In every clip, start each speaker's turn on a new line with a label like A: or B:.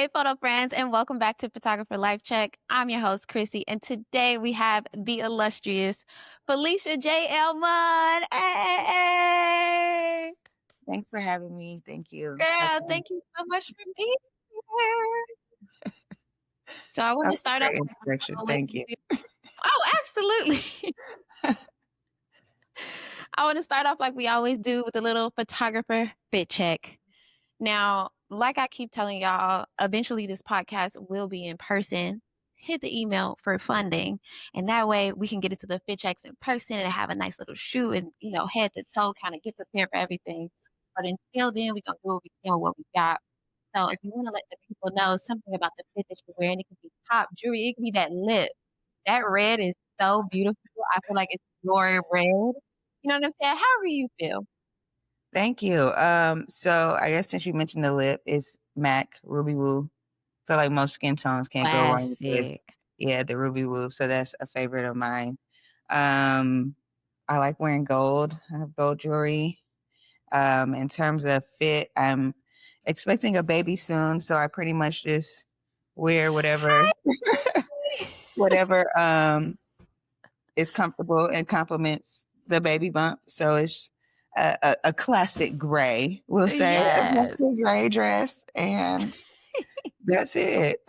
A: Hey, photo friends, and welcome back to Photographer Life Check. I'm your host, Chrissy, and today we have the illustrious Phylicia J. Munn. Hey!
B: Thanks for having me. Thank you.
A: Girl, thank you so much for being here. So I want
B: That
A: to
B: was a
A: start off
B: great
A: like we
B: introduction.
A: always
B: Thank you.
A: do. Oh, absolutely. I want to start off like we always do with a little photographer fit check. Now, like I keep telling y'all, eventually this podcast will be in person. Hit the email for funding, and that way we can get into the fit checks in person and have a nice little shoot and head to toe, kind of get prepared for everything. But until then, we're gonna do what we can with what we got. So if you want to let the people know something about the fit that you're wearing, it could be top jewelry, it could be that lip. That red is so beautiful. I feel like it's your red. You know what I'm saying? However you feel.
B: Thank you. So I guess since you mentioned the lip, it's MAC Ruby Woo. Feel like most skin tones can't go wrong with
A: Classic.
B: the Ruby Woo. So that's a favorite of mine. Um, I like wearing gold. I have gold jewelry. In terms of fit, I'm expecting a baby soon, so I pretty much just wear whatever whatever is comfortable and complements the baby bump. So it's a classic gray, we'll say, a
A: Yes.
B: classic gray dress, and that's it.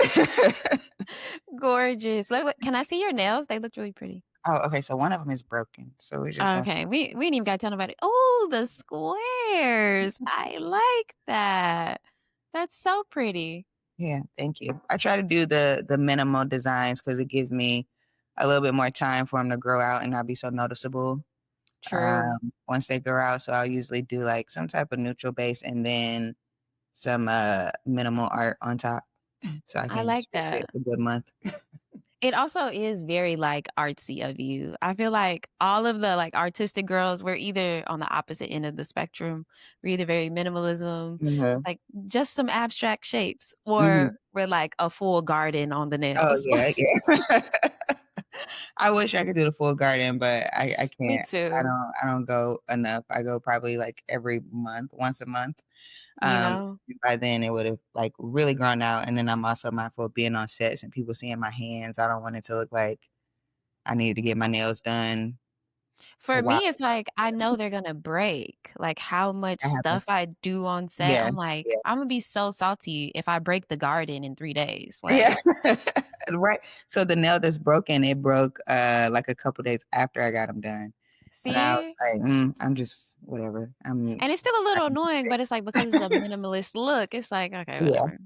A: Gorgeous. Can I see your nails? They look really pretty.
B: Oh, okay. So one of them is broken. So we're just gonna.
A: Okay, we ain't even got to tell nobody. Oh, the squares. I like that. That's so pretty.
B: Yeah, thank you. I try to do the minimal designs because it gives me a little bit more time for them to grow out and not be so noticeable.
A: True.
B: Once they grow out, so I'll usually do like some type of neutral base and then some minimal art on top. So I
A: I
B: can
A: like
B: stretch it
A: that.
B: a good month.
A: It also is very like artsy of you. I feel like all of the like artistic girls, we're either on the opposite end of the spectrum. We're either very minimalism,
B: Mhm.
A: like just some abstract shapes,
B: Mhm.
A: or we're like a full garden on the
B: Oh,
A: nails.
B: yeah, yeah. I wish I could do the full garden, but I
A: Me
B: can't.
A: too.
B: I don't go enough. I go probably like every month, once a month.
A: You
B: Um,
A: know?
B: by then it would have like really grown out, and then I'm also mindful of being on sets and people seeing my hands. I don't want it to look like I needed to get my nails done
A: For
B: while
A: me, it's like I know they're gonna break. Like how much
B: I happen.
A: stuff I do on set.
B: Yeah,
A: I'm like,
B: yeah.
A: I'm gonna be so salty if I break the garden in 3 days.
B: Yeah.
A: Like,
B: Right. So the nail that's broken, it broke, like, a couple days after I got them done, and I was
A: see?
B: like, I'm just whatever.
A: And it's still a
B: I
A: little
B: can
A: annoying,
B: fix
A: but it's like because it's a minimalist look, it's like, okay,
B: it. Yeah,
A: whatever.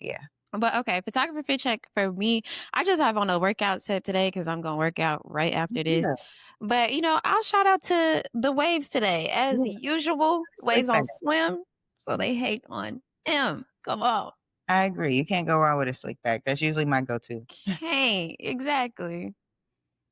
B: yeah.
A: But okay, photographer fit check for me. I just have on a workout set today because I'm gonna work out right after this.
B: Yeah,
A: But I'll shout out to the waves today. As
B: yeah.
A: usual,
B: Slick
A: waves
B: back.
A: on swim, so they hate on M. Come on.
B: I agree. You can't go wrong with a slick back. That's usually my go-to.
A: Hey, exactly.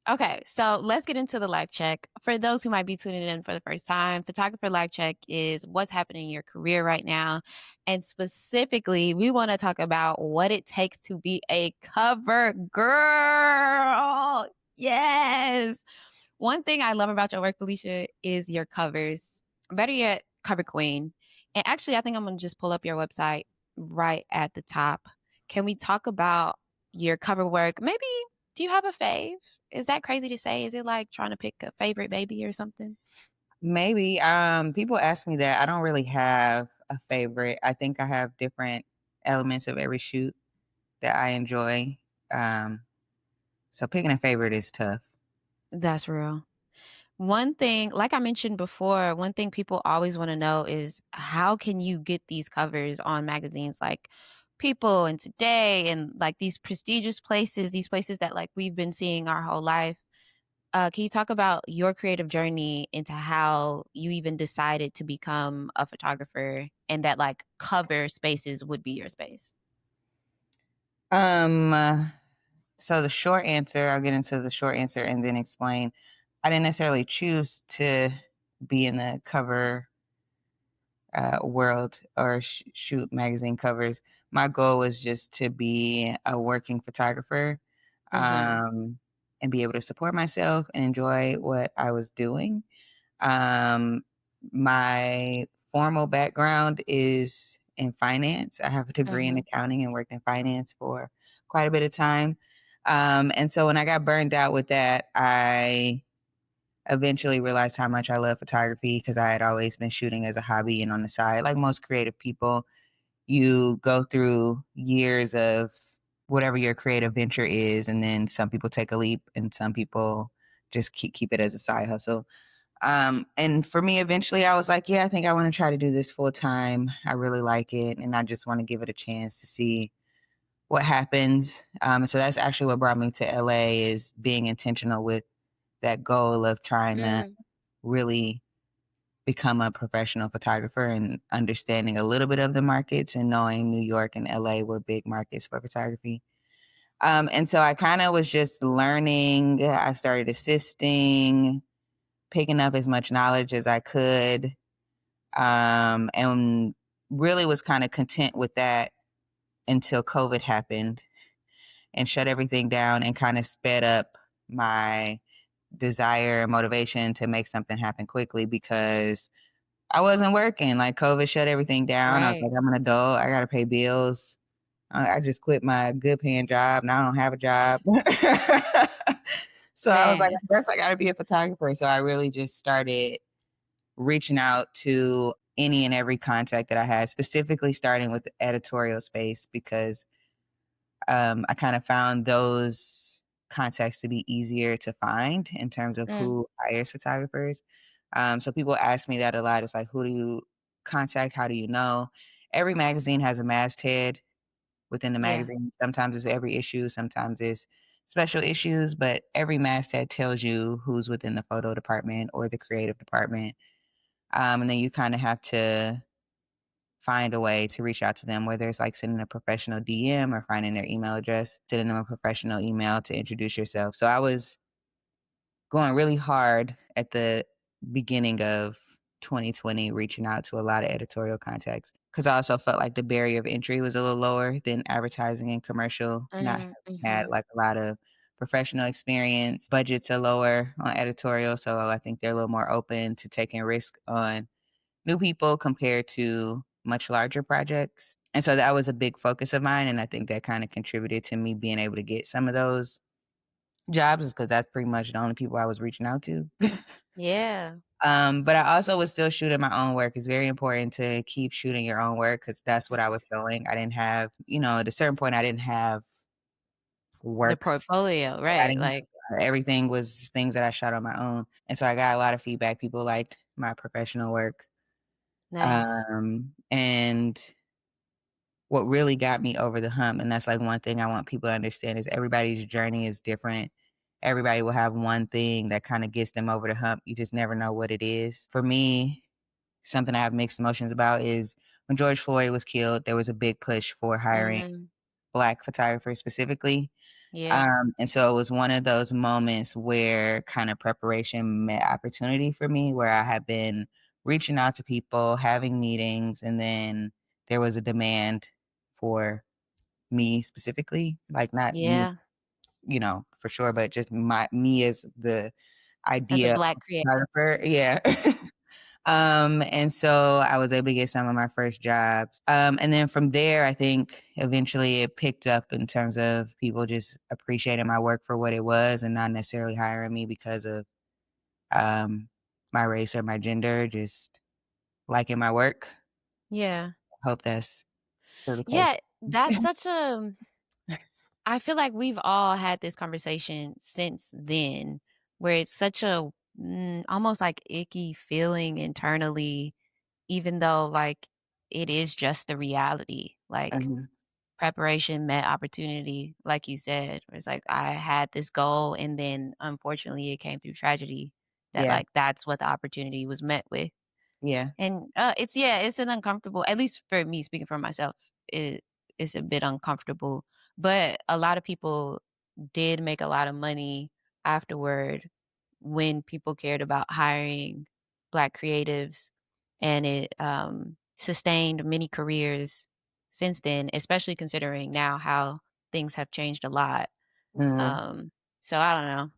A: Okay, so let's get into the life check. For those who might be tuning in for the first time, photographer life check is what's happening in your career right now. And specifically, we want to talk about what it takes to be a cover girl. Yes. One thing I love about your work, Felicia, is your covers. Better yet, cover queen. And actually, I think I'm going to just pull up your website right at the top. Can we talk about your cover work? Maybe, do you have a fave? Is that crazy to say? Is it like trying to pick a favorite baby or something?
B: Maybe, people ask me that. I don't really have a favorite. I think I have different elements of every shoot that I enjoy. Um, so picking a favorite is tough.
A: That's real. One thing, like I mentioned before, one thing people always want to know is how can you get these covers on magazines like People and Today and like these prestigious places, these places that like we've been seeing our whole life. Can you talk about your creative journey into how you even decided to become a photographer and that like cover spaces would be your space?
B: Um, uh, so the short answer, I'll get into the short answer and then explain. I didn't necessarily choose to be in the cover world or shoot magazine covers. My goal was just to be a working photographer,
A: Mm-hmm.
B: um, and be able to support myself and enjoy what I was doing. Um, my formal background is in finance. I have a degree in
A: Mhm.
B: accounting and worked in finance for quite a bit of time. And so when I got burned out with that, I eventually realized how much I love photography because I had always been shooting as a hobby and on the side. Like most creative people, you go through years of whatever your creative venture is, and then some people take a leap and some people just keep it as a side hustle. And for me, eventually I was like, yeah, I think I want to try to do this full time. I really like it, and I just want to give it a chance to see what happens. So that's actually what brought me to LA, is being intentional with that goal of trying to
A: Mm.
B: really become a professional photographer and understanding a little bit of the markets and knowing New York and LA were big markets for photography. And so I kind of was just learning. I started assisting, picking up as much knowledge as I could, and really was kind of content with that until COVID happened and shut everything down and kind of sped up my desire and motivation to make something happen quickly because I wasn't working. Like COVID shut everything down. I was
A: Right.
B: like, I'm an adult. I got to pay bills. I just quit my good paying job. Now I don't have a job. So I was like,
A: Man.
B: I guess I got to be a photographer. So I really just started reaching out to any and every contact that I had, specifically starting with the editorial space because I kind of found those contacts to be easier to find in terms of
A: Mm.
B: who hires photographers. So people ask me that a lot. It's like, who do you contact? How do you know? Every magazine has a masthead within the
A: Yeah.
B: magazine. Sometimes it's every issue, sometimes it's special issues, but every masthead tells you who's within the photo department or the creative department. And then you kind of have to find a way to reach out to them, whether it's like sending a professional DM or finding their email address, sending them a professional email to introduce yourself. So I was going really hard at the beginning of 2020, reaching out to a lot of editorial contacts because I also felt like the barrier of entry was a little lower than advertising and commercial, not having
A: Mm.
B: had
A: Mhm.
B: like a lot of professional experience. Budgets are lower on editorial, so I think they're a little more open to taking risk on new people compared to much larger projects. And so that was a big focus of mine. And I think that kind of contributed to me being able to get some of those jobs because that's pretty much the only people I was reaching out to.
A: Yeah.
B: But I also was still shooting my own work. It's very important to keep shooting your own work because that's what I was showing. I didn't have, at a certain point, I didn't have
A: The
B: work.
A: portfolio,
B: I
A: right,
B: didn't
A: like
B: everything was things that I shot on my own. And so I got a lot of feedback. People liked my professional work.
A: nice.
B: And what really got me over the hump, and that's like one thing I want people to understand, is everybody's journey is different. Everybody will have one thing that kind of gets them over the hump. You just never know what it is. For me, something I have mixed emotions about is when George Floyd was killed, there was a big push for hiring
A: Mhm.
B: Black photographers specifically.
A: Yeah.
B: And so it was one of those moments where kind of preparation met opportunity for me, where I had been reaching out to people, having meetings, and then there was a demand for me specifically, like not me,
A: Yeah.
B: for sure, but just me as the
A: As a
B: idea
A: Black
B: of
A: creator.
B: photographer. Yeah. And so I was able to get some of my first jobs. And then from there, I think eventually it picked up in terms of people just appreciating my work for what it was and not necessarily hiring me because of um, my race or my gender, just liking my work.
A: Yeah.
B: I hope that's still the
A: Yeah,
B: case.
A: that's such a I feel like we've all had this conversation since then, where it's such a, almost like icky feeling internally, even though, like, it is just the reality, like
B: Mhm.
A: preparation met opportunity, like you said. It's like I had this goal and then unfortunately it came through tragedy that
B: Yeah,
A: like that's what the opportunity was met with.
B: yeah,
A: And it's yeah, it's an uncomfortable, at least for me speaking for myself, it's a bit uncomfortable. But a lot of people did make a lot of money afterward when people cared about hiring Black creatives, and it sustained many careers since then, especially considering now how things have changed a lot.
B: mhm,
A: Um, so I don't know.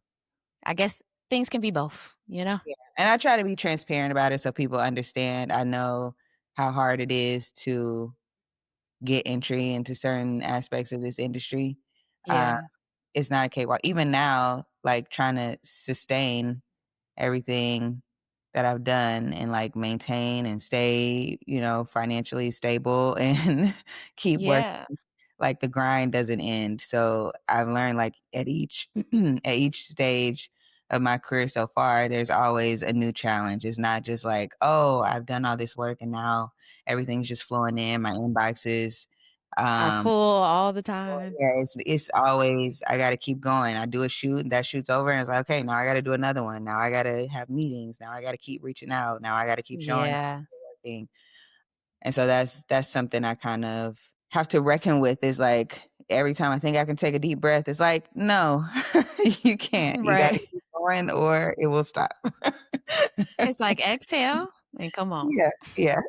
A: I guess things can be both, you know?
B: yeah, and I try to be transparent about it so people understand. I know how hard it is to get entry into certain aspects of this industry. Uh,
A: Yeah.
B: it's not a cakewalk. Even now, like, trying to sustain everything that I've done and, like, maintain and stay, financially stable and keep working,
A: Yeah.
B: like, the grind doesn't end. So, I've learned, like, at each at each stage of my career so far, there's always a new challenge. It's not just like, "Oh, I've done all this work and now everything's just flowing in, my inboxes."
A: Are
B: Um,
A: full all the time.
B: yeah, it's always I gotta keep going. I do a shoot, and that shoot's over, and it's like, "Okay, now I gotta do another one. Now I gotta have meetings. Now I gotta keep reaching out. Now I gotta keep showing up,
A: Yeah.
B: working." And so that's something I kind of have to reckon with is, like, every time I think I can take a deep breath, it's like, "No, you can't. You gotta
A: Right.
B: keep going or it will stop."
A: It's like exhale and come on.
B: Yeah, yeah.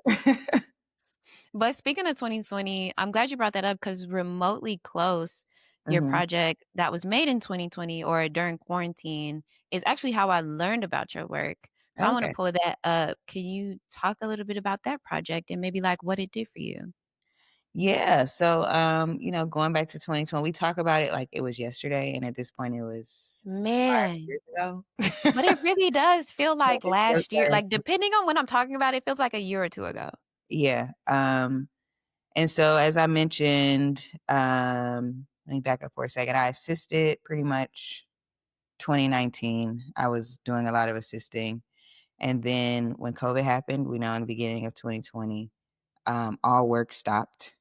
A: But speaking of 2020, I'm glad you brought that up because remotely close, your
B: Mhm.
A: project that was made in 2020 or during quarantine is actually how I learned about your work. So I want to
B: Okay.
A: pull that up. Can you talk a little bit about that project and maybe like what it did for you?
B: Yeah, so, going back to 2020, we talk about it like it was yesterday, and at this point, it was 5
A: Man,
B: years ago.
A: but it really does feel like
B: It feels
A: last year.
B: like
A: Like depending on when I'm talking about it, it feels like a year or two ago.
B: yeah, and so as I mentioned, let me back up for a second. I assisted pretty much 2019. I was doing a lot of assisting, and then when COVID happened, we know in the beginning of 2020, all work stopped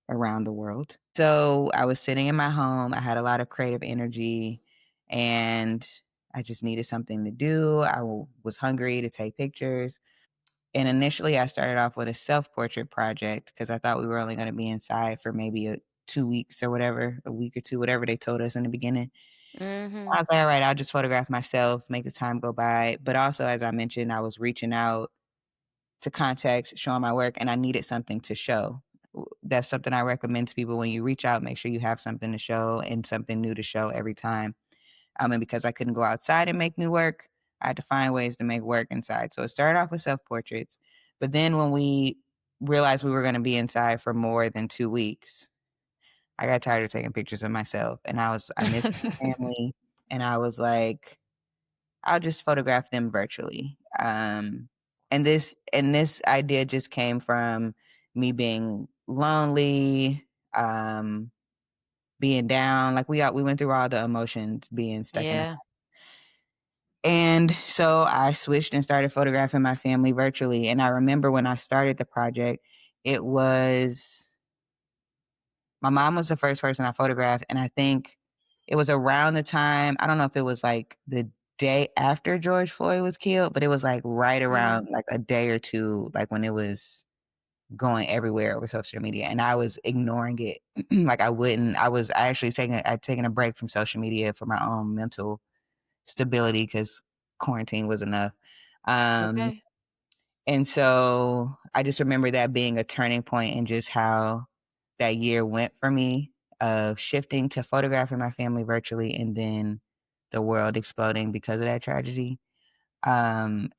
B: around the world. So I was sitting in my home. I had a lot of creative energy and I just needed something to do. Was hungry to take pictures. And initially, I started off with a self portrait project because I thought we were only going to be inside for maybe 2 weeks or whatever, a week or two, whatever they told us in the beginning. I
A: Mhm.
B: was like, all right, I'll just photograph myself, make the time go by. But also, as I mentioned, I was reaching out to contacts, showing my work, and I needed something to show. That's something I recommend to people when you reach out, make sure you have something to show and something new to show every time. And because I couldn't go outside and make new work, I had to find ways to make work inside. So it started off with self portraits. But then when we realized we were going to be inside for more than 2 weeks, I got tired of taking pictures of myself. And I missed my family. And I was like, I'll just photograph them virtually. And this idea just came from me being lonely, um, being down. Like we went through all the emotions being stuck in the
A: Yeah.
B: house. And so I switched and started photographing my family virtually. And I remember when I started the project, it was my mom was the first person I photographed, and I think it was around the time I don't know if it was, like, the day after George Floyd was killed, but it was, like, right around,
A: Mm.
B: like, a day or 2, like, when it was going everywhere over social media, and I was ignoring it. Like, I actually I'd taken a break from social media for my own mental stability because quarantine was enough. Um
A: Okay.
B: and so I just remember that being a turning point in just how that year went for me of shifting to photographing my family virtually and then the world exploding because of that tragedy.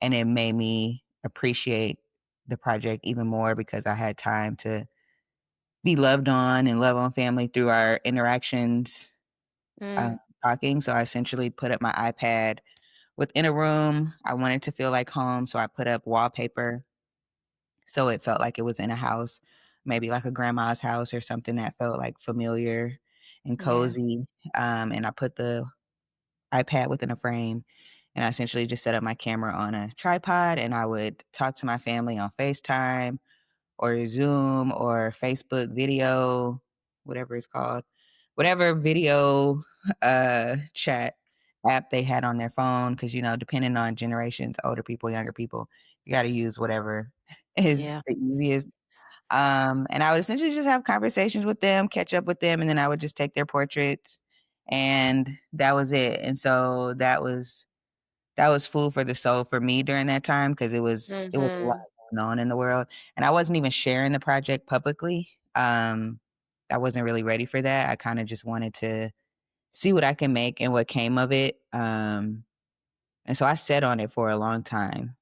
B: And it made me appreciate the project even more because I had time to be loved on and love on family through our interactions, uh,
A: Mm.
B: talking. So I essentially put up my iPad within a room. I wanted to feel like home. So I put up wallpaper so it felt like it was in a house, maybe like a grandma's house or something that felt like familiar and
A: Yeah.
B: cozy. And I put the iPad within a frame and I essentially just set up my camera on a tripod and I would talk to my family on FaceTime or Zoom or Facebook video, whatever it's called, whatever video chat app they had on their phone. Cause, depending on generations, older people, younger people, you got to use whatever is
A: Yeah.
B: the easiest. And I would essentially just have conversations with them, catch up with them, and then I would just take their portraits, and that was it. And so that was food for the soul for me during that time because it was a lot
A: Mhm.
B: going on in the world, and I wasn't even sharing the project publicly. I wasn't really ready for that. I kinda just wanted to see what I can make and what came of it, and so I sat on it for a long time.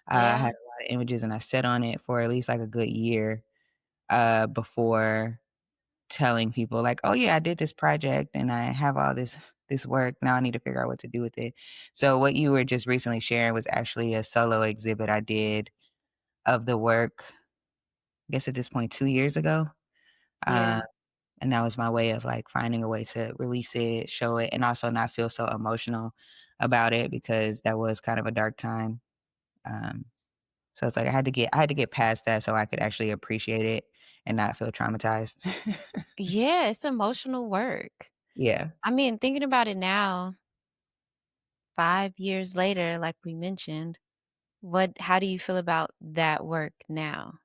B: I
A: Yeah.
B: had a lot of images, and I sat on it for at least, like, a good year, before telling people like, "Oh yeah, I did this project and I have all this work. Now I need to figure out what to do with it." So what you were just recently sharing was actually a solo exhibit I did of the work, I guess at this point 2 years ago.
A: Yeah.
B: Uh, and that was my way of like finding a way to release it, show it, and also not feel so emotional about it because that was kind of a dark time. Um, so it's like I had to get past that so I could actually appreciate it and not feel traumatized.
A: Yeah, it's emotional work.
B: Yeah.
A: I mean, thinking about it now, 5 years later, like we mentioned, how do you feel about that work now?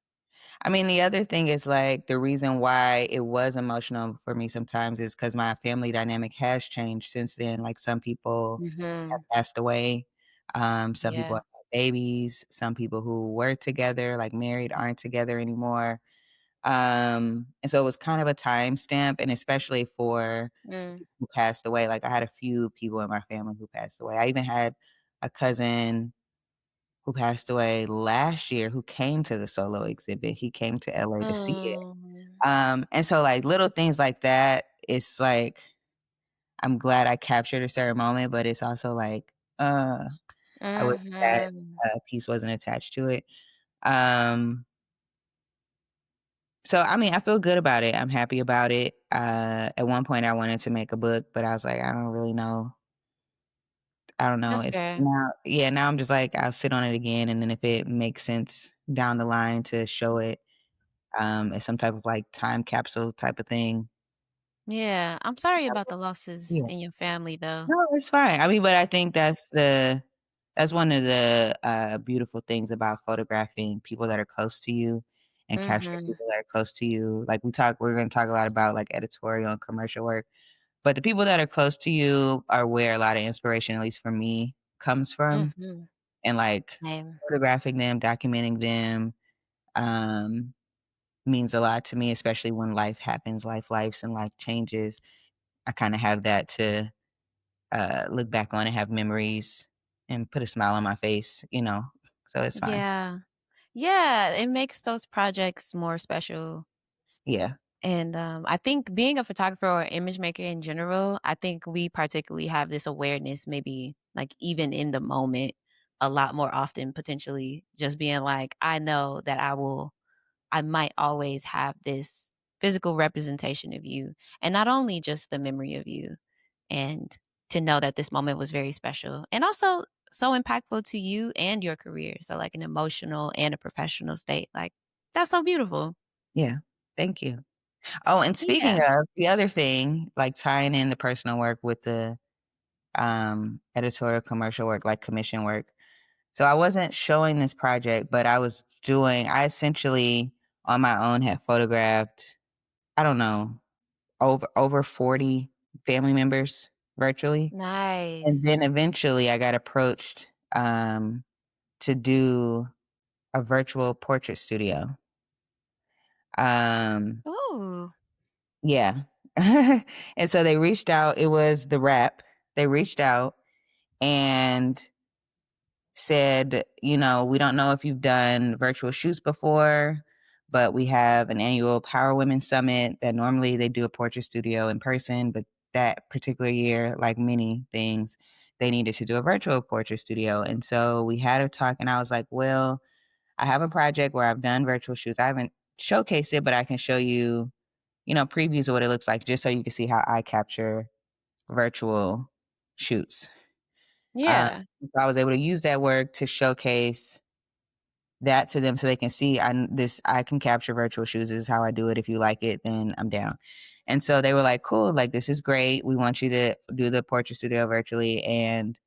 B: I mean, the other thing is like the reason why it was emotional for me sometimes is because my family dynamic has changed since then. Like some people have
A: Mhm.
B: passed away, some people
A: Yeah.
B: have had babies, some people who were together, like married, aren't together anymore. And so it was kind of a time stamp, and especially for
A: Mm.
B: people who passed away. Like I had a few people in my family who passed away. I even had a cousin who passed away last year who came to the solo exhibit. He came to LA to see it.
A: Oh.
B: And so like little things like that, it's like I'm glad I captured a certain moment, but it's also like, I wish that
A: Mhm.
B: piece wasn't attached to it. Um, so I mean, I feel good about it. I'm happy about it. At one point I wanted to make a book, but I was like, I don't really know. I don't know.
A: That's
B: It's
A: fair.
B: now, yeah, now I'm just like, I'll sit on it again. And then if it makes sense down the line to show it, as some type of like time capsule type of thing.
A: Yeah, I'm sorry about the losses
B: Yeah.
A: in your family, though.
B: No, it's fine. I mean, but I think that's one of the, beautiful things about photographing people that are close to you and capturing
A: Mhm.
B: people that are close to you. Like we're gonna talk a lot about like editorial and commercial work, but the people that are close to you are where a lot of inspiration, at least for me, comes from.
A: Mhm.
B: And like
A: Same.
B: photographing them, documenting them, um, means a lot to me, especially when life happens, lives and life changes. I kinda have that to look back on and have memories and put a smile on my face, so it's fine.
A: Yeah. Yeah, it makes those projects more special.
B: Yeah.
A: And, I think being a photographer or image maker in general, I think we particularly have this awareness maybe, like, even in the moment a lot more often potentially just being like, "I know that I might always have this physical representation of you, and not only just the memory of you, and to know that this moment was very special and also so impactful to you and your career." So, like, an emotional and a professional state, like, that's so beautiful.
B: Yeah. Thank you. Oh, and speaking
A: Yeah.
B: of, the other thing, like tying in the personal work with the, editorial commercial work, like commission work. So I wasn't showing this project, but I essentially on my own had photographed, I don't know, over 40 family members virtually. And
A: Nice.
B: then eventually I got approached, to do a virtual portrait studio. Um,
A: Ooh.
B: yeah. And so they reached out, it was the rep. They reached out and said, "We don't know if you've done virtual shoots before, but we have an annual Power Women Summit that normally they do a portrait studio in person, but that particular year, like many things, they needed to do a virtual portrait studio." And so we had a talk, and I was like, "Well, I have a project where I've done virtual shoots. I haven't showcased it, but I can show you, previews of what it looks like just so you can see how I capture virtual shoots." Uh,
A: Yeah.
B: so I was able to use that work to showcase that to them so they can see I can capture virtual shoots. This is how I do it. If you like it, then I'm down. And so they were like, "Cool, like this is great. We want you to do the portrait studio virtually." And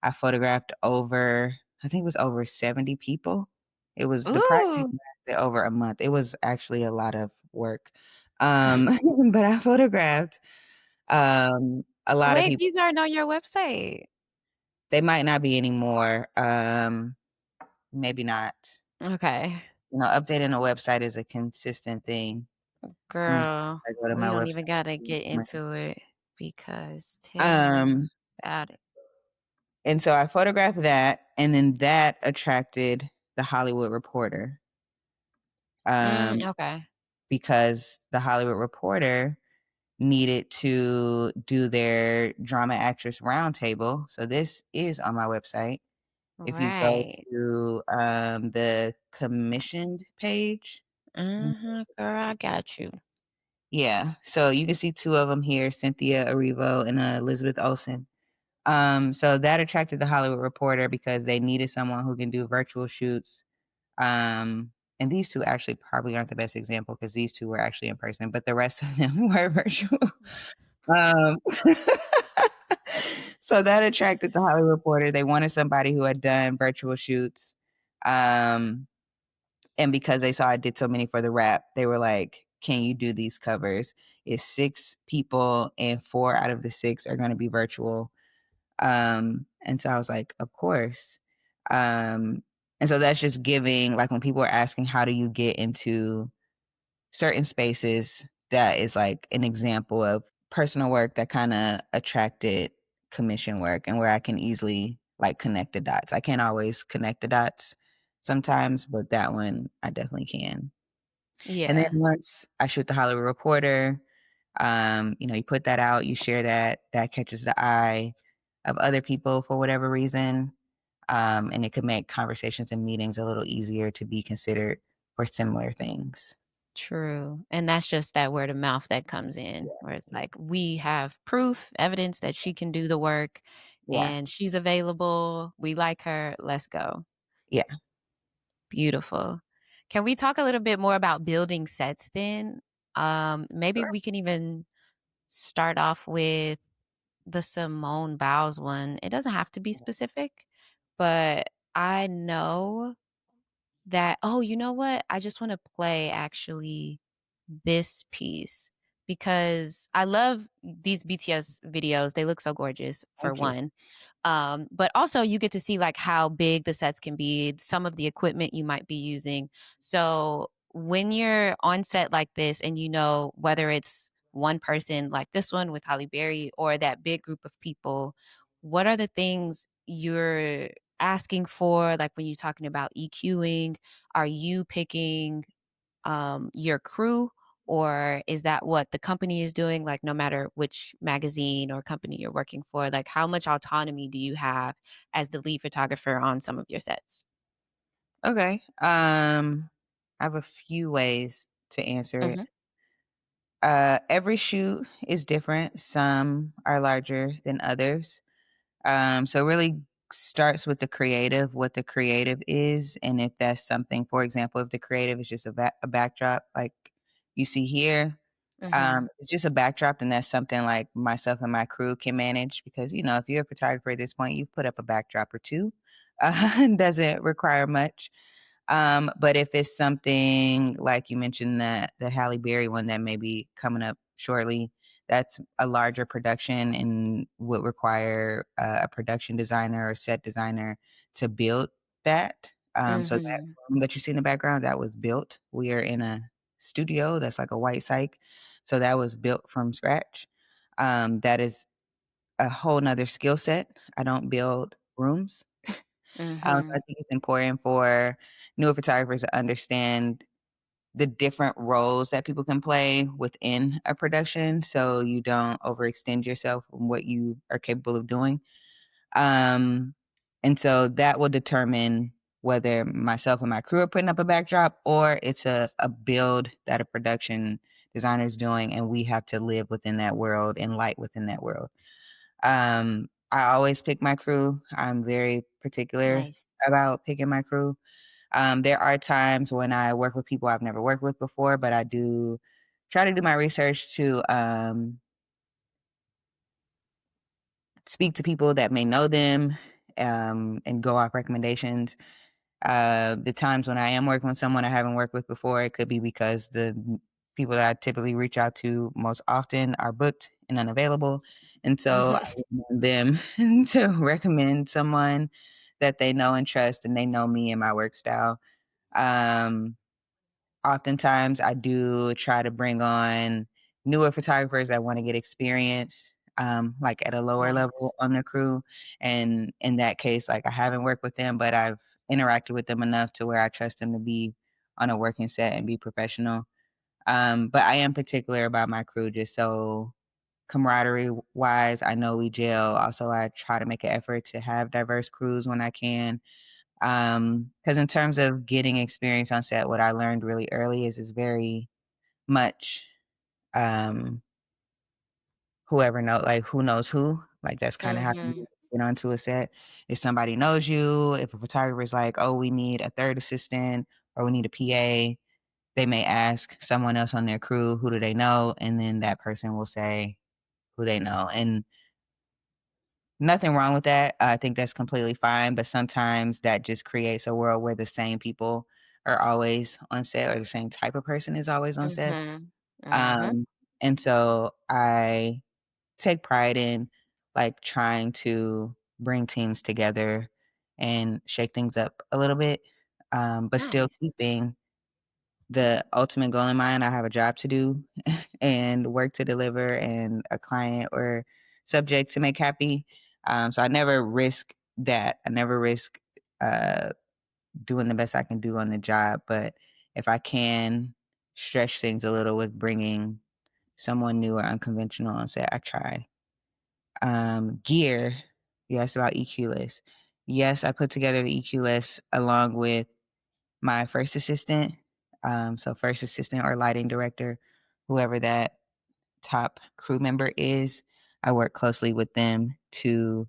B: I photographed I think it was over 70 people. The project
A: Ooh.
B: lasted over a month. It was actually a lot of work. Um, but I photographed, a lot of
A: Wait,
B: people.
A: these aren't on your website.
B: They might not be anymore. Maybe not.
A: Okay.
B: Updating a website is a consistent thing. Let me see
A: Girl,
B: if I go to
A: we
B: my
A: don't
B: website.
A: even gotta get into it because tell me
B: Um,
A: about it.
B: and so I photographed that, and then that attracted the Hollywood Reporter. Um,
A: Okay.
B: because the Hollywood Reporter needed to do their drama actress roundtable. So this is on my website. If you go
A: Right.
B: to the commissioned page, let me see if
A: Mhm,
B: I
A: girl,
B: got
A: I
B: you.
A: got you.
B: Yeah, so you can see two of them here, Cynthia Erivo and Elizabeth Olsen. So that attracted the Hollywood Reporter because they needed someone who can do virtual shoots. And these two actually probably aren't the best example because these two were actually in person, but the rest of them were virtual. Um, so that attracted the Hollywood Reporter. They wanted somebody who had done virtual shoots. Um, and because they saw I did so many for the rap, they were like, "Can you do these covers?" It's 6 people, and 4 out of the 6 are going to be virtual. And so I was like, "Of course." Um, and so that's just giving, like, when people are asking, "How do you get into certain spaces?" That is like an example of personal work that kind of attracted commission work and where I can easily like connect the dots. I can't always connect the dots sometimes, but that one I definitely can. And then
A: Yeah,
B: once I shoot the Hollywood Reporter, you put that out, you share that, that catches the eye of other people for whatever reason. And it could make conversations and meetings a little easier to be considered for similar things.
A: true, and that's just that word of mouth that comes in, where it's
B: Yeah.
A: like, we have proof, evidence that she can do the work,
B: Yeah.
A: and she's available, we like her, let's go.
B: Yeah.
A: Beautiful. Can we talk a little bit more about building sets then? Maybe
B: Sure.
A: we can even start off with the Simone Biles one. It doesn't have to be specific, but I know that oh, you know what? I just wanna play actually this piece because I love these BTS videos. They look so gorgeous, for
B: Thank you.
A: one. But also you get to see like how big the sets can be, some of the equipment you might be using. So when you're on set like this and you know whether it's one person like this one with Holly Berry or that big group of people, what are the things you're asking for? Like when you're talking about EQing, are you picking your crew, or is that what the company is doing? Like, no matter which magazine or company you're working for, like, how much autonomy do you have as the lead photographer on some of your sets?
B: Okay. I have a few ways to answer it.
A: Mhm,
B: Every shoot is different. Some are larger than others. So it really starts with the creative, what the creative is, and if that's something, for example, if the creative is just a backdrop, like you see here,
A: mhm,
B: it's just a backdrop, and that's something like myself and my crew can manage because if you're a photographer at this point, you've put up a backdrop or two. Doesn't require much. But if it's something like you mentioned that the Halle Berry one that may be coming up shortly, that's a larger production and would require a production designer or set designer to build that. So that
A: mhm,
B: room that you see in the background, that was built. We are in a studio that's like a white psych. So that was built from scratch. That is a whole nother skill set. I don't build rooms. So I
A: mhm.
B: think it's important for newer photographers to understand the different roles that people can play within a production so you don't overextend yourself from what you are capable of doing. Um, and so that will determine whether myself and my crew are putting up a backdrop or it's a build that a production designer is doing and we have to live within that world and light within that world. I always pick my crew. I'm very particular
A: Nice.
B: about picking my crew. There are times when I work with people I've never worked with before, but I do try to do my research to speak to people that may know them and go off recommendations. The times when I am working with someone I haven't worked with before, it could be because the people that I typically reach out to most often are booked and unavailable. And so I want them to recommend someone that they know and trust and they know me and my work style. Um, Oftentimes, I do try to bring on newer photographers that wanna get experience, like, at a lower
A: Nice.
B: level on the crew, and in that case, like, I haven't worked with them, but I've interacted with them enough to where I trust them to be on a working set and be professional. But I am particular about my crew just so camaraderie wise, I know we gel. Also, I try to make an effort to have diverse crews when I can. Because in terms of getting experience on set, what I learned really early is very much um whoever know like who knows who. Like that's kind of how you
A: Mhm.
B: get onto a set. If somebody knows you, if a photographer's like, oh, we need a third assistant or we need a PA, they may ask someone else on their crew, who do they know? And then that person will say who they know. And nothing wrong with that. I think that's completely fine. But sometimes that just creates a world where the same people are always on set or the same type of person is always on set.
A: Mhm. Mhm.
B: Um, and so I take pride in like trying to bring teams together and shake things up a little bit, but still
A: Nice.
B: keeping the ultimate goal in mind. I have a job to do and work to deliver and a client or subject to make happy. So I never risk that. I never risk uh, doing the best I can do on the job. But if I can stretch things a little with bringing someone new or unconventional on set, I try. Gear, you asked about EQ list. Yes, I put together the EQ list along with my first assistant. So first assistant or lighting director, whoever that top crew member is, I work closely with them to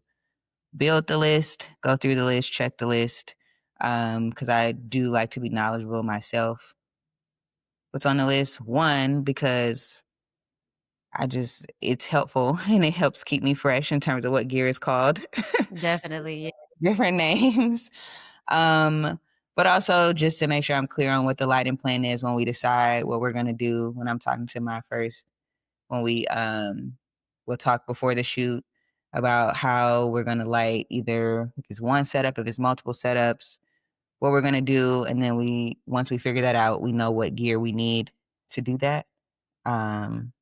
B: build the list, go through the list, check the list. Because I do like to be knowledgeable myself. What's on the list? One, because it's helpful and it helps keep me fresh in terms of what gear is called.
A: Definitely. Yeah.
B: Different names. Um, but also just to make sure I'm clear on what the lighting plan is when we decide what we're gonna do when I'm talking to my first when we'll talk before the shoot about how we're gonna light either if it's one setup, if it's multiple setups, what we're gonna do, and then we once we figure that out, we know what gear we need to do that. Um,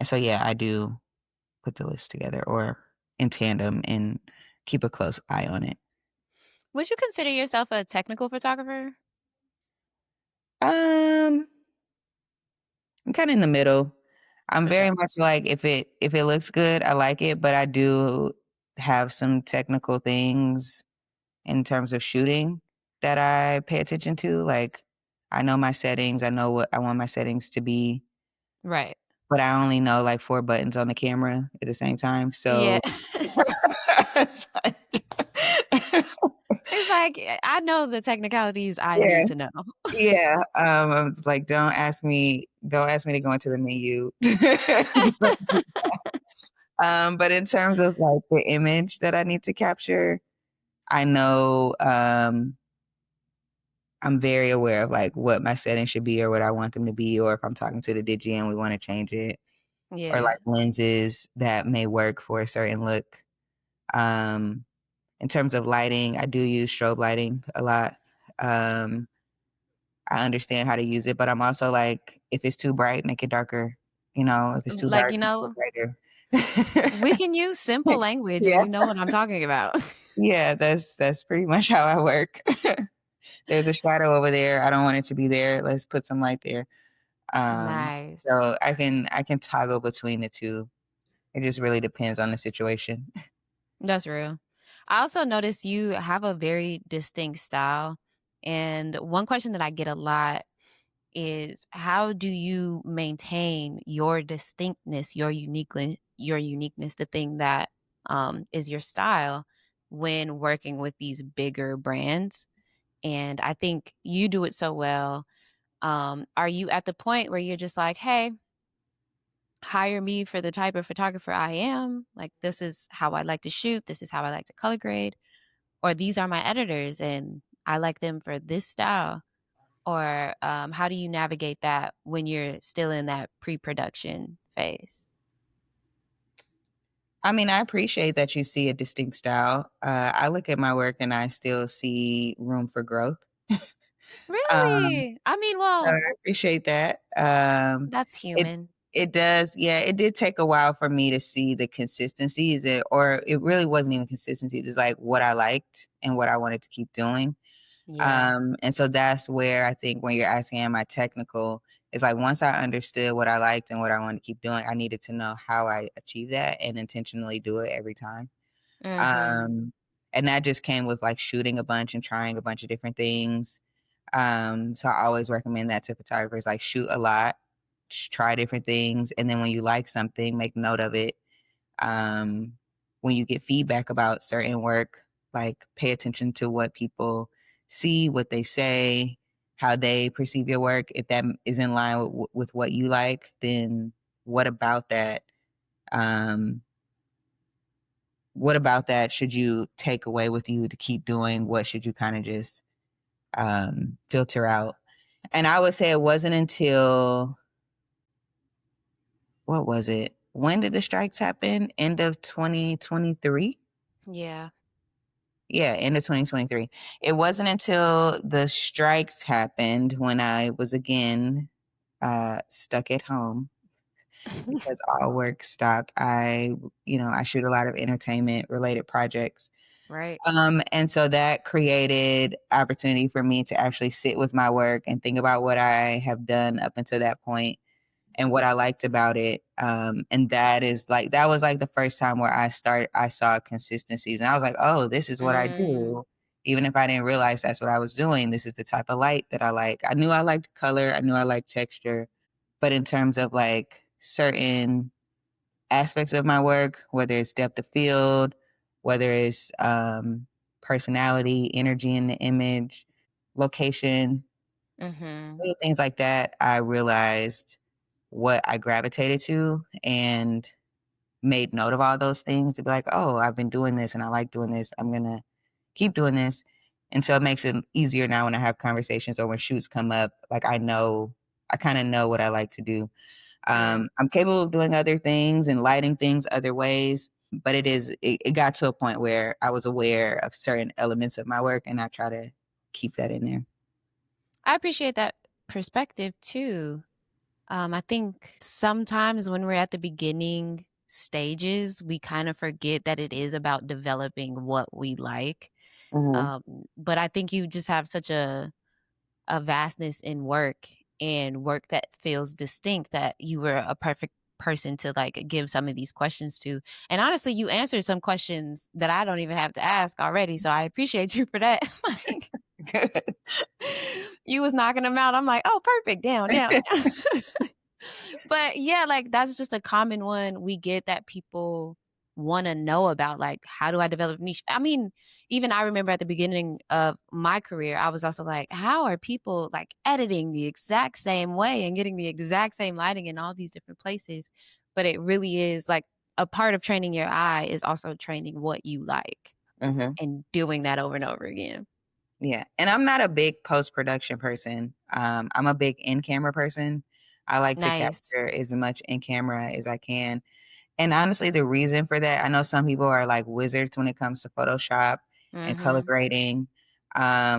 B: and so yeah, I do put the list together or in tandem and keep a close eye on it.
A: Would you consider yourself a technical photographer?
B: Um, I'm kinda in the middle. I'm
A: Okay.
B: very much like if it looks good, I like it, but I do have some technical things in terms of shooting that I pay attention to, like, I know my settings, I know what I want my settings to be,
A: Right.
B: but I only know, like, 4 buttons on the camera at the same time,
A: Yeah.
B: so it's like
A: It's like, I know the technicalities I
B: Yeah,
A: need to know.
B: yeah, I was like, don't ask me to go into the menu. But in terms of, like, the image that I need to capture, I know, I'm very aware of, like, what my settings should be or what I want them to be, or if I'm talking to the digi and we wanna change it, or,
A: Yeah.
B: like, lenses that may work for a certain look. Um, in terms of lighting, I do use strobe lighting a lot. Um, I understand how to use it, but I'm also like, if it's too bright, make it darker, if it's too
A: Like,
B: dark, make it
A: we
B: brighter.
A: can use simple language and
B: Yeah.
A: you know what I'm talking about.
B: Yeah, that's pretty much how I work. There's a shadow over there, I don't want it to be there, let's put some light there. Um,
A: Nice.
B: so I can toggle between the 2. It just really depends on the situation.
A: That's real. I also noticed you have a very distinct style. And one question that I get a lot is how do you maintain your distinctness, your uniqueness, the thing that is your style when working with these bigger brands? And I think you do it so well. Are you at the point where you're just like, hey, hire me for the type of photographer I am? Like, this is how I like to shoot, this is how I like to color grade, or these are my editors and I like them for this style? Or how do you navigate that when you're still in that pre-production phase?
B: I mean, I appreciate that you see a distinct style. I look at my work and I still see room for growth. Um,
A: Really? I mean,
B: so
A: well,
B: I appreciate that.
A: that's
B: It
A: human.
B: it does, yeah. It did take a while for me to see the consistencies, or it really wasn't even consistency. It's like what I liked and what I wanted to keep doing.
A: Yeah.
B: And so that's where I think when you're asking, am I technical? It's like once I understood what I liked and what I wanted to keep doing, I needed to know how I achieve that and intentionally do it every time.
A: Mhm.
B: Um, and that just came with like shooting a bunch and trying a bunch of different things. So I always recommend that to photographers, like shoot a lot, try different things, and then when you like something, make note of it. Um, when you get feedback about certain work, like pay attention to what people see, what they say, how they perceive your work. If that is in line with what you like, then what about that? Um, what about that should you take away with you to keep doing? What should you kind of just filter out? And I would say it wasn't until what was it? When did the strikes happen? End of 2023?
A: Yeah.
B: Yeah, end of 2023. It wasn't until the strikes happened when I was again stuck at home because all work stopped. I shoot a lot of entertainment related projects.
A: Right.
B: And so that created opportunity for me to actually sit with my work and think about what I have done up until that point and what I liked about it. And that was like the first time where I saw consistencies and I was like, oh, this is what I
A: Mm.
B: do. Even if I didn't realize that's what I was doing, this is the type of light that I like. I knew I liked color, I knew I liked texture, but in terms of like certain aspects of my work, whether it's depth of field, whether it's personality, energy in the image, location,
A: Mhm.
B: little things like that, I realized what I gravitated to and made note of all those things to be like, oh, I've been doing this and I like doing this. I'm going to keep doing this. And so it makes it easier now when I have conversations or when shoots come up. Like I kind of know what I like to do.
A: Right.
B: I'm capable of doing other things and lighting things other ways, but it got to a point where I was aware of certain elements of my work and I try to keep that in there.
A: I appreciate that perspective too. I think sometimes when we're at the beginning stages, we kind of forget that it is about developing what we like.
B: Hmm.
A: But I think you just have such a vastness in work and work that feels distinct that you were a perfect person to like give some of these questions to. And honestly, you answered some questions that I don't even have to ask already. So I appreciate you for that. Like
B: Good.
A: you was knocking them out. I'm like, oh, perfect. Down, down. But yeah, like that's just a common one we get that people want to know about. Like, how do I develop niche? I mean, even I remember at the beginning of my career, I was also like, how are people like editing the exact same way and getting the exact same lighting in all these different places? But it really is like a part of training your eye is also training what you like
B: Hmm.
A: and doing that over and over again.
B: Yeah, and I'm not a big post-production person. I'm a big in-camera person. I like to
A: Nice.
B: capture as much in camera as I can. And honestly, the reason for that, I know some people are like wizards when it comes to Photoshop and color
A: Mm-hmm.
B: grading.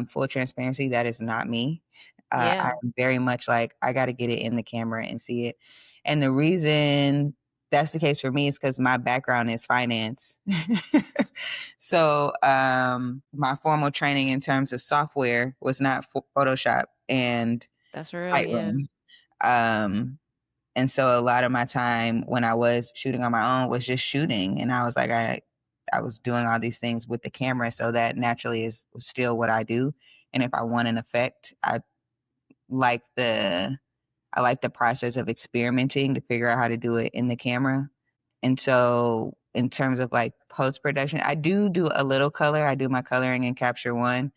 B: Full transparency, that is not me.
A: Yeah.
B: I'm very much like, I got to get it in the camera and see it. And the reason that's the case for me is because my background is finance. So my formal training in terms of software was not Photoshop and
A: That's real. Yeah.
B: Lightroom. Um, and so a lot of my time when I was shooting on my own was just shooting. And I was like, I was doing all these things with the camera. So that naturally is still what I do. And if I want an effect, like the I like the process of experimenting to figure out how to do it in the camera. And so in terms of like post production, I do a little color. I do my coloring in Capture One.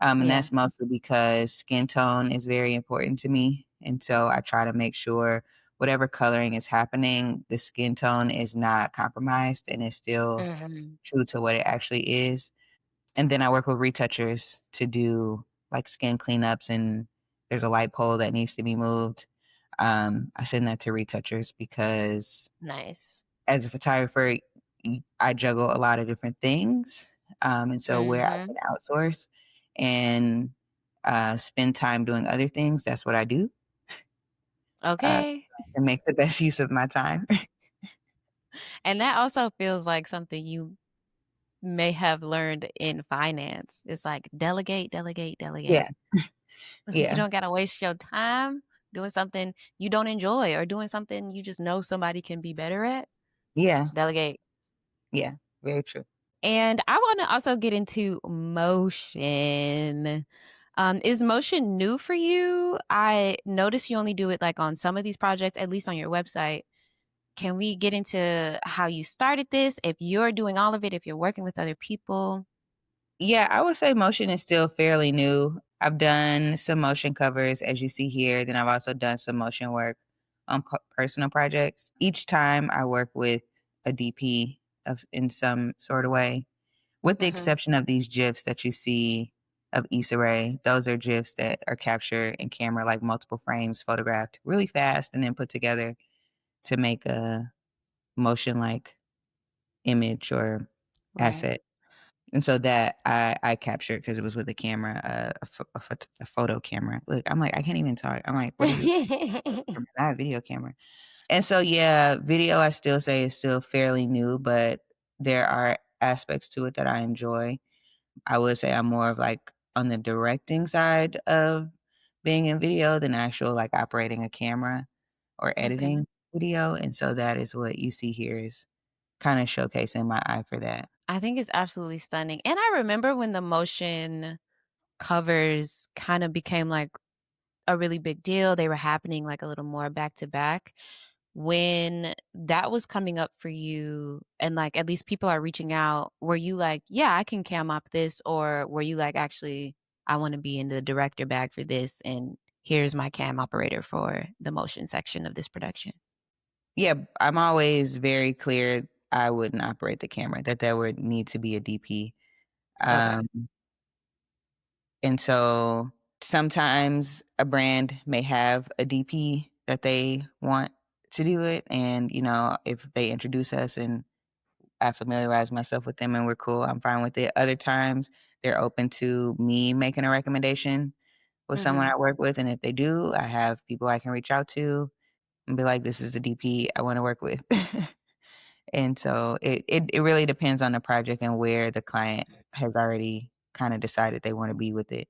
B: And
A: Yeah.
B: that's mostly because skin tone is very important to me. And so I try to make sure whatever coloring is happening, the skin tone is not compromised and is still
A: Hmm.
B: true to what it actually is. And then I work with retouchers to do like skin cleanups and there's a light pole that needs to be moved. I send that to retouchers because
A: Nice.
B: as a photographer, I juggle a lot of different things. And so where I
A: Mhm.
B: can outsource and spend time doing other things, that's what I do.
A: Okay.
B: And make the best use of my time.
A: And that also feels like something you may have learned in finance. It's like delegate, delegate,
B: Yeah,
A: delegate. You
B: yeah.
A: don't gotta waste your time. doing something you don't enjoy or doing something you just know somebody can be better at,
B: Yeah,
A: delegate.
B: yeah, very true.
A: And I want to also get into motion. Is motion new for you? I notice you only do it like on some of these projects, at least on your website. Can we get into how you started this? If you're doing all of it, if you're working with other people?
B: Yeah, I would say motion is still fairly new. I've done some motion covers, as you see here. Then I've also done some motion work on personal projects. Each time I work with a DP in some sort of way, with the
A: Hmm.
B: exception of these GIFs that you see of Issa Rae. Those are GIFs that are captured in camera, like multiple frames photographed really fast and then put together to make a motion like image or
A: Right.
B: asset. And so that I captured because it was with a camera, a photo camera. Look, I'm like, I can't even talk. I'm like, what is it? Not a video camera. And so, yeah, video I still say is still fairly new, but there are aspects to it that I enjoy. I would say I'm more of like on the directing side of being in video than actual like operating a camera or
A: Okay.
B: editing video. And so that is what you see here is kind of showcasing my eye for that.
A: I think it's absolutely stunning. And I remember when the motion covers kind of became like a really big deal. They were happening like a little more back to back. When that was coming up for you and like at least people are reaching out, were you like, yeah, I can cam up this? Or were you like, actually, I want to be in the director bag for this and here's my cam operator for the motion section of this production?
B: Yeah, I'm always very clear I wouldn't operate the camera, that there would need to be a DP.
A: Okay.
B: Um, and so sometimes a brand may have a DP that they want to do it. And, if they introduce us and I familiarize myself with them and we're cool, I'm fine with it. Other times they're open to me making a recommendation with someone
A: Hmm.
B: I work with. And if they do, I have people I can reach out to and be like, this is the DP I want to work with. And so it really depends on the project and where the client has already kind of decided they want to be with it.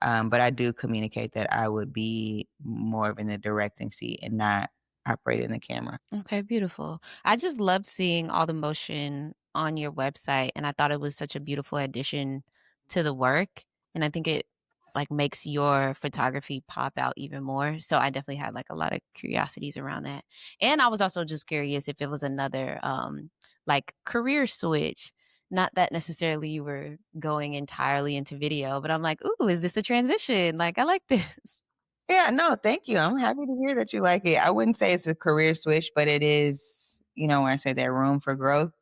B: But I do communicate that I would be more of in the directing seat and not operating the camera.
A: Okay, beautiful. I just loved seeing all the motion on your website and I thought it was such a beautiful addition to the work and I think it like makes your photography pop out even more. So I definitely had like a lot of curiosities around that. And I was also just curious if it was another like career switch. Not that necessarily you were going entirely into video, but I'm like, "Ooh, is this a transition? Like I like this."
B: Yeah, no, thank you. I'm happy to hear that you like it. I wouldn't say it's a career switch, but it is, when I say that room for growth.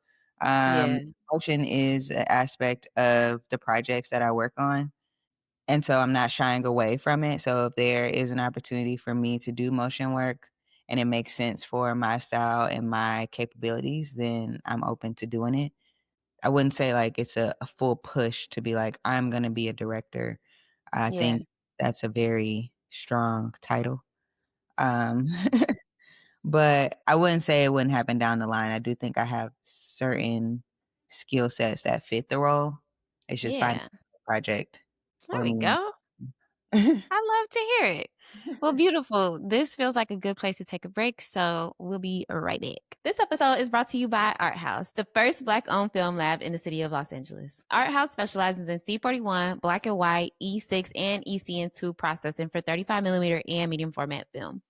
A: Yeah.
B: Motion is an aspect of the projects that I work on. And so I'm not shying away from it. So if there is an opportunity for me to do motion work and it makes sense for my style and my capabilities, then I'm open to doing it. I wouldn't say like it's a full push to be like, I'm going to be a director. I
A: Yeah.
B: think that's a very strong title. Um, but I wouldn't say it wouldn't happen down the line. I do think I have certain skill sets that fit the role. It's just finding
A: Yeah.
B: a project
A: There
B: for
A: we
B: me.
A: go. I love to hear it. Well, beautiful. This feels like a good place to take a break, so we'll be right back. This episode is brought to you by Art House, the first Black owned film lab in the city of Los Angeles. Art House specializes in C41, black and white, E6, and ECN2 processing for 35mm and medium format film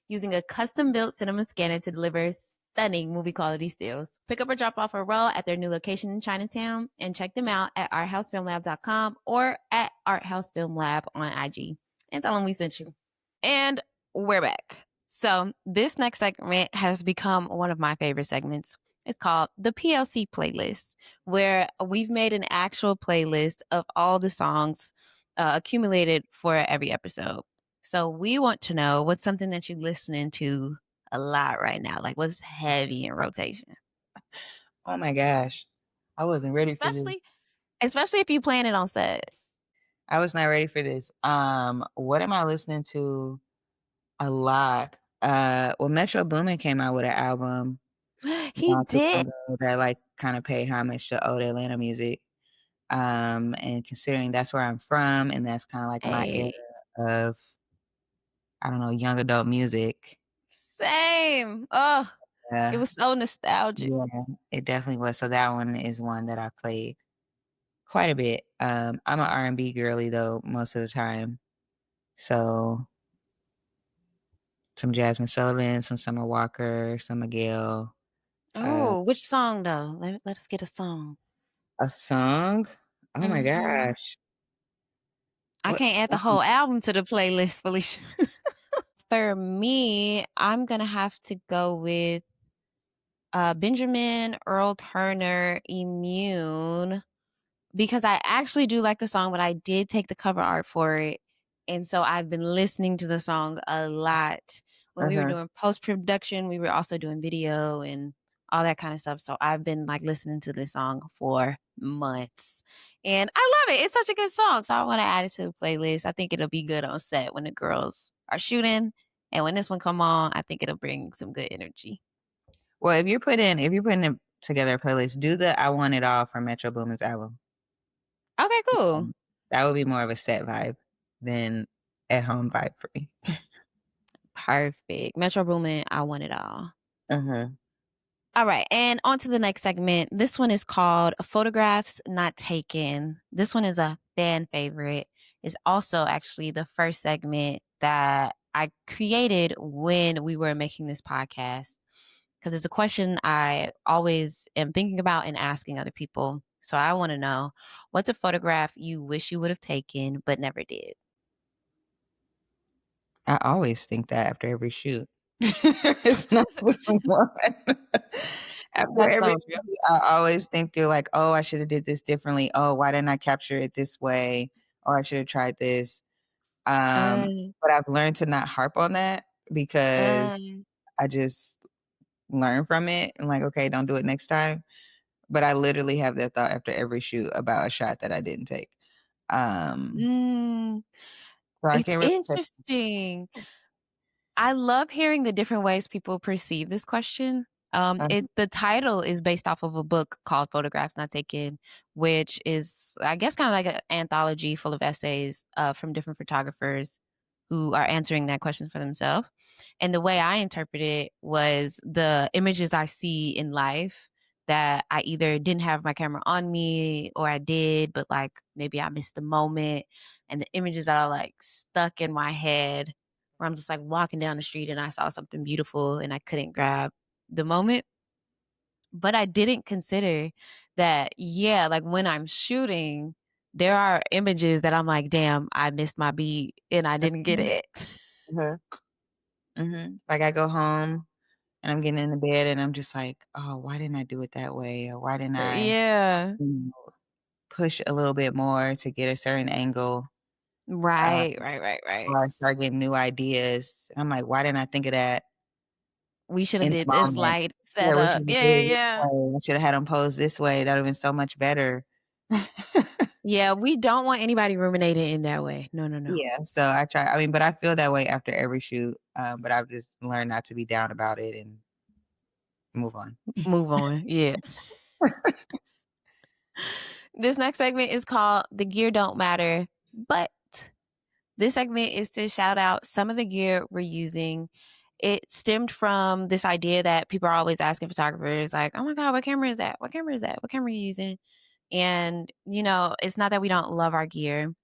A: using a custom built cinema scanner to deliver stunning movie quality stills. Pick up or drop off a roll at their new location in Chinatown and check them out at arthousefilmlab.com or at arthousefilmlab on IG. And tell them we sent you. And we're back. So, this next segment has become one of my favorite segments. It's called the PLC playlist, where we've made an actual playlist of all the songs accumulated for every episode. So, we want to know what's something that you're listening to a lot right now, like what's heavy in rotation,
B: Oh my gosh. I wasn't ready for this.
A: especially especially if you plan it on set.
B: I was not ready for this. What am I listening to a lot? Well, Metro Boomin came out with an album
A: He
B: not too long
A: did.
B: ago that like kind of paid homage to old Atlanta music. And considering that's where I'm from and that's kind of like my era
A: Hey,
B: of I don't know, young adult music.
A: Same. Oh, it
B: Uh,
A: was so nostalgic.
B: yeah, it definitely was. So that one is one that I played quite a bit. I'm a R&B girly though most of the time. So some Jasmine Sullivan, some Summer Walker, some Miguel. Uh,
A: Oh, which song though? Let us get a song.
B: a song? Oh my
A: Mhm.
B: gosh.
A: I
B: What
A: can't add the
B: song?
A: whole album to the playlist, Felicia. For me, I'm gonna have to go with Benjamin Earl Turner, Immune. Because I actually do like the song, but I did take the cover art for it, and so I've been listening to the song a lot. When we were
B: Uh-huh.
A: doing post-production, we were also doing video and all that kinda stuff, so I've been, like, listening to this song for months, and I love it. It's such a good song, so I wanna add it to the playlist. I think it'll be good on set when the girls are shooting, and when this one come on, I think it'll bring some good energy.
B: Well, if you're putting it together a playlist, do the I Want It All from Metro Boomin's album.
A: Okay, cool.
B: That would be more of a set vibe than at home vibe for me.
A: Perfect. Metro Boomin, I Want It All.
B: Uh-huh.
A: All right, and on to the next segment. This one is called Photographs Not Taken. This one is a fan favorite. It's also actually the first segment that I created when we were making this podcast because it's a question I always am thinking about and asking other people. So I want to know, what's a photograph you wish you would have taken but never did?
B: I always think that after every shoot. It's not just one. After
A: That's
B: every
A: so true.
B: shoot, I always think through like, "Oh, I shoulda did this differently. Oh, why didn't I capture it this way? Or I should have tried this."
A: Mm,
B: But I've learned to not harp on that because
A: mm,
B: I just learn from it and like, "Okay, don't do it next time." But I literally have that thought after every shoot about a shot that I didn't take. Um,
A: mm.
B: so I
A: It's
B: can't really say.
A: interesting. I love hearing the different ways people perceive this question.
B: uh,
A: The title is based off of a book called Photographs Not Taken, which is, I guess, kind of like an anthology full of essays from different photographers who are answering that question for themselves. And the way I interpret it was the images I see in life that I either didn't have my camera on me or I did, but like maybe I missed the moment. And the images that are like stuck in my head where I'm just like walking down the street and I saw something beautiful and I couldn't grab the moment. But I didn't consider that, yeah, like when I'm shooting, there are images that I'm like, damn, I missed my beat and I didn't get it.
B: mhm, mhm. Like I go home and I'm getting into bed and I'm just like, "Oh, why didn't I do it that way? Or why didn't I,
A: Yeah.
B: you know, push a little bit more to get a certain angle?" Uh,
A: Right, right, right, right.
B: or I start getting new ideas. I'm like, "Why didn't I think of that
A: We should have
B: in the
A: did this
B: moment?"
A: light
B: Yeah, we
A: setup.
B: should've did
A: Yeah, yeah,
B: it this
A: yeah.
B: way. I shoulda had them pose this way. That would've been so much better.
A: Yeah, we don't want anybody ruminating in that way. No, no, no.
B: Yeah, so I mean, but I feel that way after every shoot, but I've just learned not to be down about it and move on.
A: Move on. Yeah. This next segment is called The Gear Don't Matter, but this segment is to shout out some of the gear we're using. It stemmed from this idea that people are always asking photographers, like, oh my God, what camera is that? What camera is that? What camera are you using? And, it's not that we don't love our gear,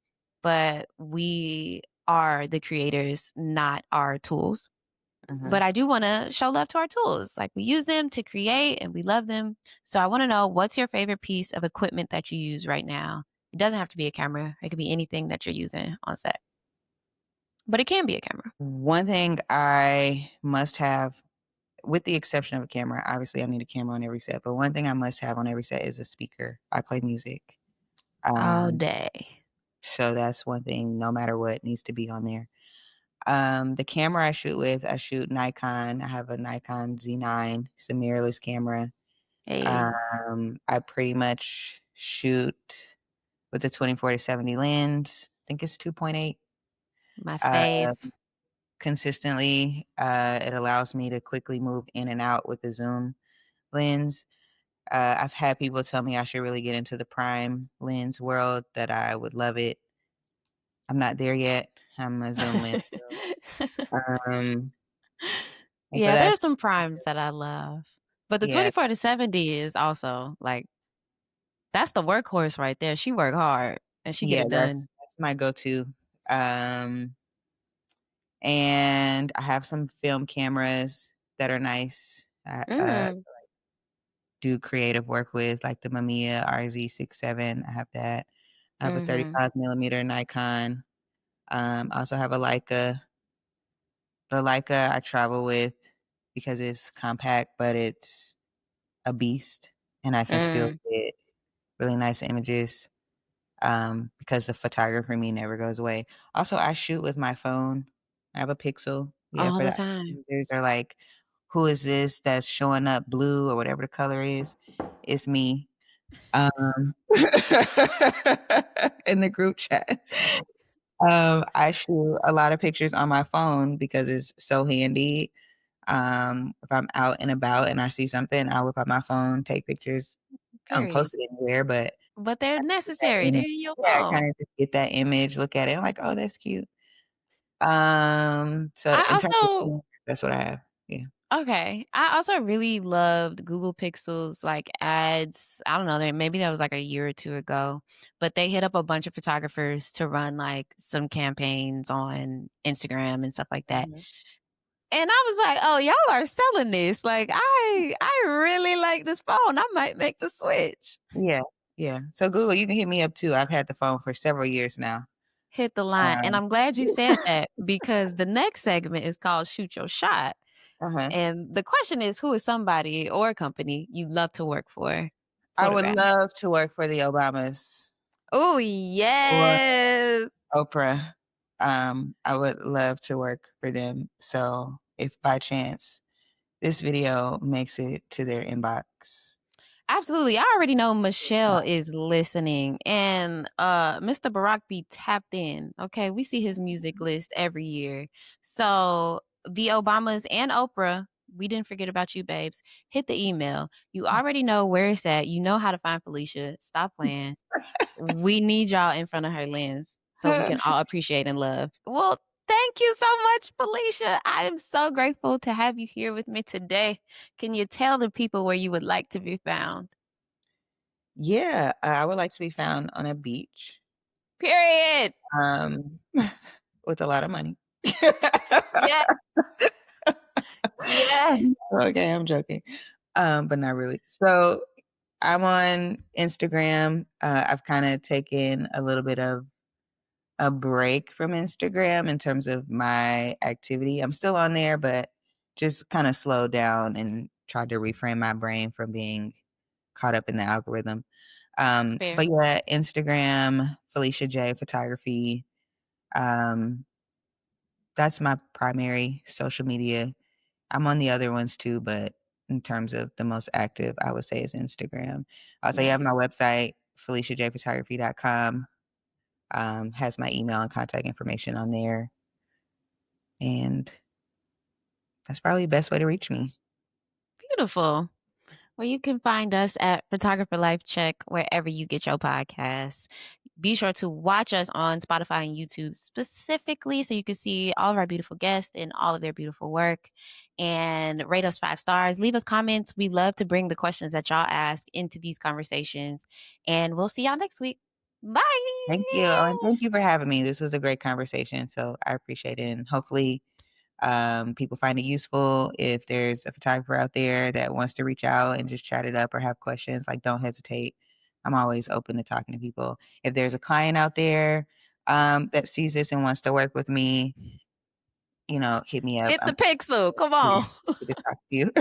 A: but we are the creators, not our tools. But
B: Mhm.
A: I do want to show love to our tools. Like we use them to create and we love them. So I want to know, what's your favorite piece of equipment that you use right now? It doesn't have to be a camera, it could be anything that you're using on set, but it can be a camera.
B: One thing I must have, with the exception of a camera, obviously I need a camera on every set, but one thing I must have on every set is a speaker. I play music.
A: All
B: Um,
A: day.
B: so that's one thing no matter what needs to be on there. The camera I shoot with, I shoot Nikon. I have a Nikon Z9. It's a mirrorless camera.
A: Hey,
B: I pretty much shoot with a 24-70 lens. I think it's 2.8.
A: my
B: Uh,
A: fave.
B: consistently, it allows me to quickly move in and out with the zoom lens. I've had people tell me I should really get into the prime lens world, that I would love it. I'm not there yet. Imma zoom in. Um, and so
A: Yeah, there's
B: that's
A: some primes that I love, but the
B: yeah,
A: 24 to 70 is also, like, that's the workhorse right there. She work hard, and she get
B: yeah,
A: it done.
B: that's my go-to. Um, and I have some film cameras that are nice. I,
A: Mm,
B: do creative work with, like the Mamiya RZ67. I have that. I have a
A: mhm,
B: 35 millimeter Nikon. I also have a Leica. The Leica I travel with because it's compact, but it's a beast, and I can still
A: mm,
B: get really nice images, because the photographer in me never goes away. Also, I shoot with my phone. I have a Pixel. Yeah,
A: all
B: for
A: the
B: that
A: time.
B: users are like, "Who is this that's showing up blue?" or whatever the color is. It's me. Um, in the group chat. I shoot a lot of pictures on my phone because it's so handy. If I'm out and about and I see something, I'll whip out my phone, take pictures. I don't
A: Period.
B: post it anywhere, but
A: But they're
B: get that
A: necessary, they're
B: image.
A: in your
B: Yeah,
A: phone.
B: kinda just get that image, look at it, I'm like, "Oh, that's cute." So
A: I
B: in terms of
A: also
B: that's what I have. Yeah.
A: Okay. I also really loved Google Pixels, like, ads. I don't know, maybe that was, like, a year or 2 ago, but they hit up a bunch of photographers to run, like, some campaigns on Instagram and stuff like that.
B: Mhm.
A: And I was like, "Oh, y'all are selling this. Like, I really like this phone. I might make the switch."
B: Yeah, yeah. So Google, you can hit me up too. I've had the phone for several years now.
A: Hit the line. And
B: Um
A: I'm glad you said that because the next segment is called Shoot Your Shot.
B: Uh-huh.
A: And the question is, who is somebody or a company you'd love to work for?
B: I would
A: Photograph.
B: love to work for the Obamas
A: Oh,
B: or
A: yes.
B: Oprah. I would love to work for them. So if by chance this video makes it to their inbox.
A: Absolutely. I already know Michelle is listening and Mr. Barack be tapped in. Okay. We see his music list every year. So the Obamas and Oprah, we didn't forget about you, babes. Hit the email. You already know where it's at. You know how to find Phylicia. Stop playing. We need y'all in front of her lens so we can all appreciate and love. Well, thank you so much, Phylicia. I am so grateful to have you here with me today. Can you tell the people where you would like to be found?
B: Yeah, I would like to be found on a beach,
A: Period.
B: um, with a lot of money.
A: Yeah. Yes.
B: Okay, I'm joking, but not really. So I'm on Instagram. I've kinda taken a little bit of a break from Instagram in terms of my activity. I'm still on there, but just kinda slowed down and tried to reframe my brain from being caught up in the algorithm.
A: Fair.
B: But yeah, Instagram, Phylicia J photography. Um, that's my primary social media. I'm on the other ones too, but in terms of the most active, I would say is Instagram. Also, you have my
A: Nice.
B: website, PhyliciaJphotography.com. Has my email and contact information on there. And that's probably the best way to reach me.
A: Beautiful. Well, you can find us at Photographer Life Check wherever you get your podcasts. Be sure to watch us on Spotify and YouTube specifically so you can see all of our beautiful guests and all of their beautiful work. And rate us 5 stars. Leave us comments. We love to bring the questions that y'all ask into these conversations. And we'll see y'all next week. Bye.
B: Thank you. Oh, and thank you for having me. This was a great conversation. So I appreciate it. And hopefully, people find it useful. If there's a photographer out there that wants to reach out and just chat it up or have questions, like don't hesitate. I'm always open to talking to people. If there's a client out there that sees this and wants to work with me, hit me up.
A: Hit the
B: I'm
A: pixel. Come
B: happy
A: on.
B: to talk to you.